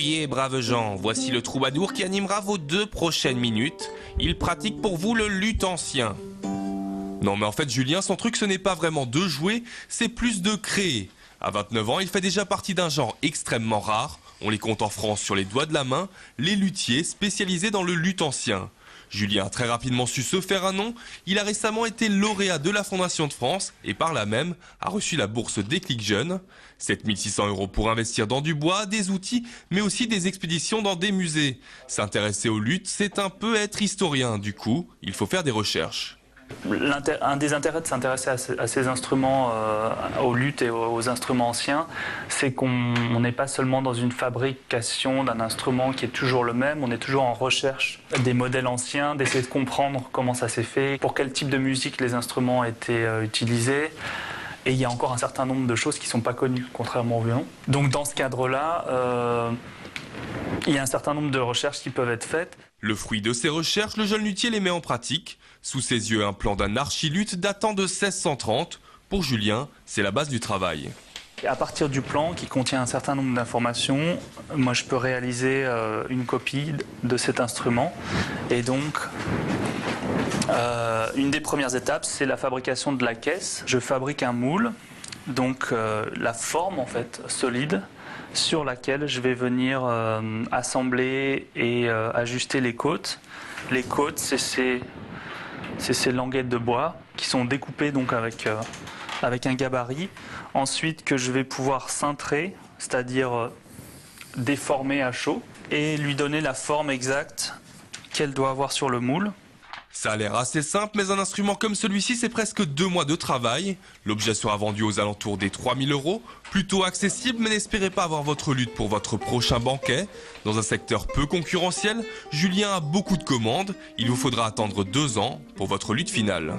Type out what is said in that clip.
Oyez, braves gens, voici le troubadour qui animera vos 2 prochaines minutes. Il pratique pour vous le luth ancien. Non mais en fait Julien, son truc ce n'est pas vraiment de jouer, c'est plus de créer. À 29 ans, il fait déjà partie d'un genre extrêmement rare, on les compte en France sur les doigts de la main, les luthiers spécialisés dans le luth ancien. Julien a très rapidement su se faire un nom, il a récemment été lauréat de la Fondation de France et par là même a reçu la bourse Déclic Jeune. 7 600 € pour investir dans du bois, des outils, mais aussi des expéditions dans des musées. S'intéresser au luth, c'est un peu être historien, du coup, il faut faire des recherches. Un des intérêts de s'intéresser à ces instruments, au luth et aux instruments anciens, c'est qu'on n'est pas seulement dans une fabrication d'un instrument qui est toujours le même, on est toujours en recherche des modèles anciens, d'essayer de comprendre comment ça s'est fait, pour quel type de musique les instruments étaient utilisés. Et il y a encore un certain nombre de choses qui ne sont pas connues, contrairement au violon. Donc dans ce cadre-là, il y a un certain nombre de recherches qui peuvent être faites. Le fruit de ces recherches, le jeune luthier les met en pratique. Sous ses yeux, un plan d'un archiluth datant de 1630. Pour Julien, c'est la base du travail. À partir du plan qui contient un certain nombre d'informations, moi je peux réaliser une copie de cet instrument. Et donc, une des premières étapes, c'est la fabrication de la caisse. Je fabrique un moule, donc la forme en fait solide, sur laquelle je vais venir assembler et ajuster les côtes. Les côtes, c'est ces languettes de bois qui sont découpées donc avec un gabarit. Ensuite que je vais pouvoir cintrer, c'est-à-dire déformer à chaud et lui donner la forme exacte qu'elle doit avoir sur le moule. Ça a l'air assez simple, mais un instrument comme celui-ci, c'est presque 2 mois de travail. L'objet sera vendu aux alentours des 3 000 €. Plutôt accessible, mais n'espérez pas avoir votre luth pour votre prochain banquet. Dans un secteur peu concurrentiel, Julien a beaucoup de commandes. Il vous faudra attendre 2 ans pour votre luth finale.